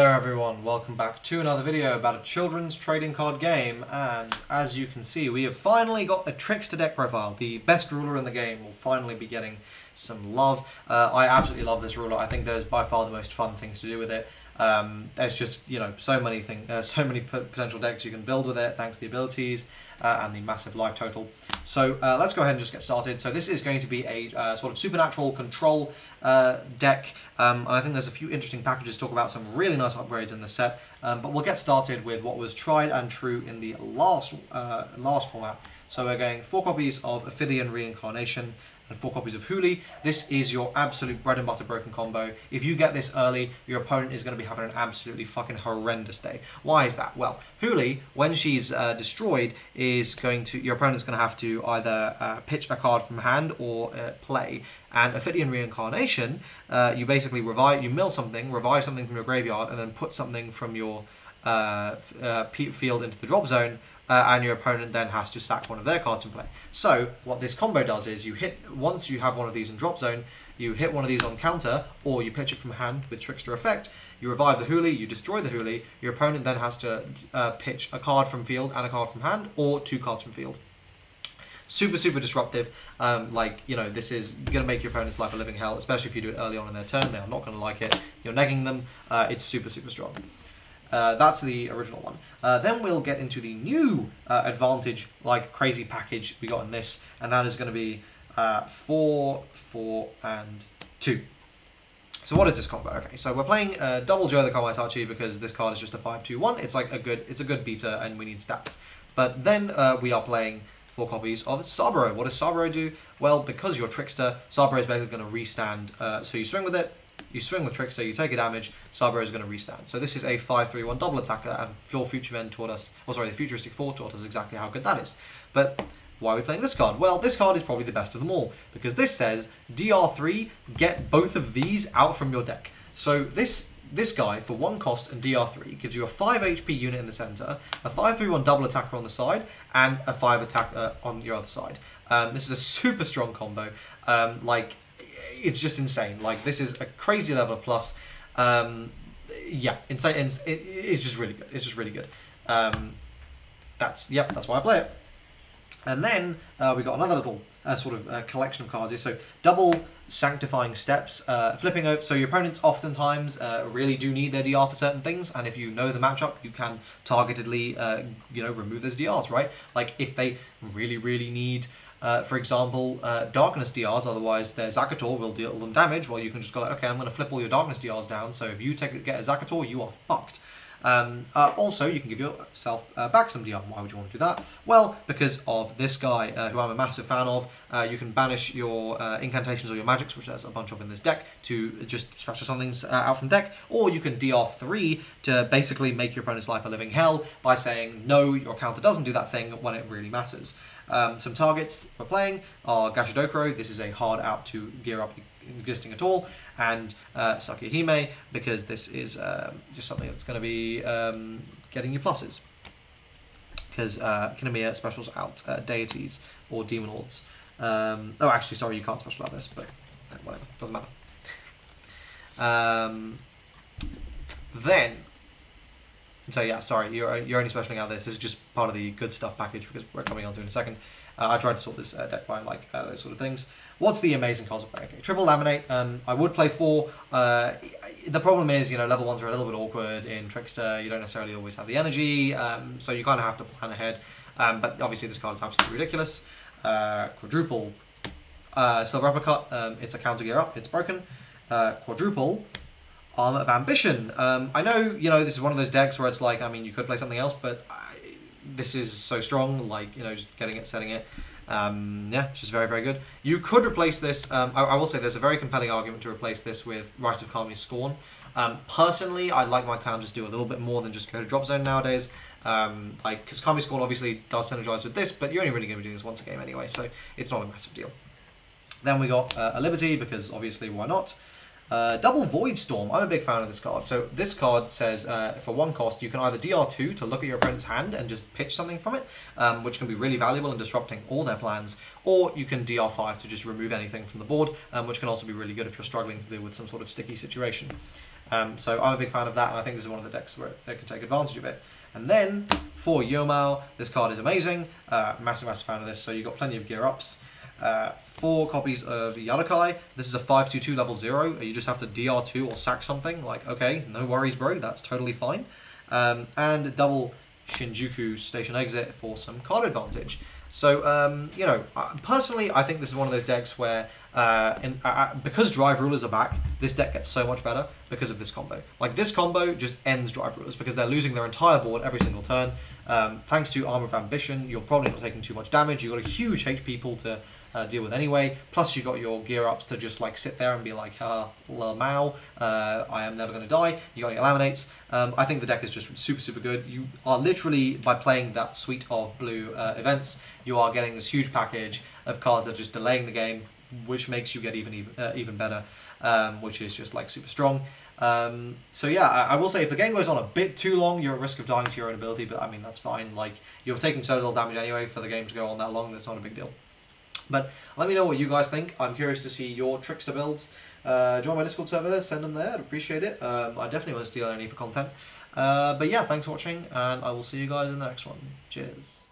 there everyone, welcome back to another video about a children's trading card game, and as you can see we have finally got a Trickster deck profile. The best ruler in the game will finally be getting some love. I absolutely love this ruler. I think there's by far the most fun things to do with it. There's just, you know, so many potential decks you can build with it thanks to the abilities and the massive life total. So let's go ahead and just get started. So this is going to be a sort of supernatural control deck. And I think there's a few interesting packages to talk about, some really nice upgrades in the set. But we'll get started with what was tried and true in the last format. So we're going 4 copies of Ophidian Reincarnation and 4 copies of Huli. This is your absolute bread and butter broken combo. If you get this early, your opponent is going to be having an absolutely fucking horrendous day. Why is that? Well, Huli, when she's destroyed, your opponent's going to have to either pitch a card from hand or play. And Ophidian Reincarnation, you basically mill something, revive something from your graveyard, and then put something from your field into the drop zone. And your opponent then has to sack one of their cards in play. So what this combo does is once you have one of these in drop zone, you hit one of these on counter, or you pitch it from hand with Trickster effect, you revive the Huli, you destroy the Huli, your opponent then has to pitch a card from field and a card from hand, or 2 cards from field. Super disruptive. Like, you know, this is going to make your opponent's life a living hell, especially if you do it early on in their turn. They are not going to like it. You're negging them. It's super strong. That's the original one. Then we'll get into the new advantage, like crazy package we got in this, and that is going to be 4, 4, and 2. So what is this combo? Okay, so we're playing Double Joe the Kawaitachi because this card is just a 5/2/1. It's like a good beater, and we need stats. But then we are playing 4 copies of Saburo. What does Saburo do? Well, because you're Trickster, Saburo is basically going to restand. So you swing with it. You swing with Trickster, you take a damage, Saburo is going to restand. So this is a 5/3/1 double attacker, and Phil Futuremen taught us, the Futuristic 4 taught us exactly how good that is. But why are we playing this card? Well, this card is probably the best of them all, because this says, DR3, get both of these out from your deck. So this guy, for 1 cost and DR3, gives you a 5 HP unit in the center, a 5/3/1 double attacker on the side, and a 5 attacker on your other side. This is a super strong combo. It's just insane. Like, this is a crazy level of plus. Yeah, insane. It's just really good. It's just really good. That's why I play it. And then we got another little collection of cards here. So double sanctifying steps, flipping over. So your opponents oftentimes really do need their DR for certain things, and if you know the matchup, you can targetedly remove those DRs, right? Like if they really need. For example, Darkness DRs, otherwise their Zakator will deal them damage. Well, you can just go like, okay, I'm going to flip all your Darkness DRs down, so if you get a Zakator, you are fucked. Also, you can give yourself back some DR. Why would you want to do that? Well, because of this guy, who I'm a massive fan of. You can banish your incantations or your magics, which there's a bunch of in this deck, to just special somethings out from deck. Or you can DR3 to basically make your opponent's life a living hell by saying, no, your counter doesn't do that thing when it really matters. Some targets we're playing are Gashidokuro. This is a hard out to gear up existing at all, and Sakihime, because this is just something that's going to be getting you pluses. Because Kinemiya specials out deities or demon lords. Oh, actually, sorry, you can't special out this, but whatever, doesn't matter. So yeah, sorry, you're only specialing out this. This is just part of the good stuff package because we're coming on to in a second. I tried to sort this deck by like those sort of things. What's the amazing cards of playing? Okay, triple laminate. I would play 4. The problem is, level 1s are a little bit awkward in Trickster. You don't necessarily always have the energy, so you kind of have to plan ahead. But obviously this card is absolutely ridiculous. Quadruple Silver Uppercut. It's a counter gear up. It's broken. Quadruple Armor of Ambition. I know, this is one of those decks where it's like, I mean, you could play something else, but this is so strong, like, just getting it, setting it. Yeah, it's just very good. You could replace this, I will say there's a very compelling argument to replace this with Rite of Kami's Scorn. Personally, I'd like my counters to do a little bit more than just go to drop zone nowadays. Because Kami's Scorn obviously does synergize with this, but you're only really going to be doing this once a game anyway, so it's not a massive deal. Then we got a Liberty, because obviously why not? Double Void Storm. I'm a big fan of this card. So this card says for 1 cost, you can either DR2 to look at your opponent's hand and just pitch something from it, which can be really valuable in disrupting all their plans, or you can DR5 to just remove anything from the board, which can also be really good if you're struggling to deal with some sort of sticky situation. So I'm a big fan of that, and I think this is one of the decks where it can take advantage of it. And then for Yomao, this card is amazing. Massive fan of this. So you've got plenty of gear ups. 4 copies of Yadokai. This is a 5/2/2 level 0. You just have to DR2 or sack something. Like, okay, no worries, bro. That's totally fine. And double Shinjuku Station Exit for some card advantage. So, you know, personally, I think this is one of those decks where, because Drive Rulers are back, this deck gets so much better because of this combo. Like, this combo just ends Drive Rulers because they're losing their entire board every single turn. Thanks to Armor of Ambition, you're probably not taking too much damage. You've got a huge HP pool to deal with anyway. Plus, you've got your gear ups to just like sit there and be like, Mao, I am never going to die. You got your laminates. I think the deck is just super good. You are literally, by playing that suite of blue events, you are getting this huge package of cards that are just delaying the game, which makes you get even better, which is just like super strong. So yeah, I will say if the game goes on a bit too long, you're at risk of dying to your own ability, but I mean, that's fine. Like, you're taking so little damage anyway for the game to go on that long, that's not a big deal. But let me know what you guys think. I'm curious to see your Trickster builds. Join my Discord server, send them there, I'd appreciate it. I definitely want to steal any for content. But yeah, thanks for watching, and I will see you guys in the next one. Cheers.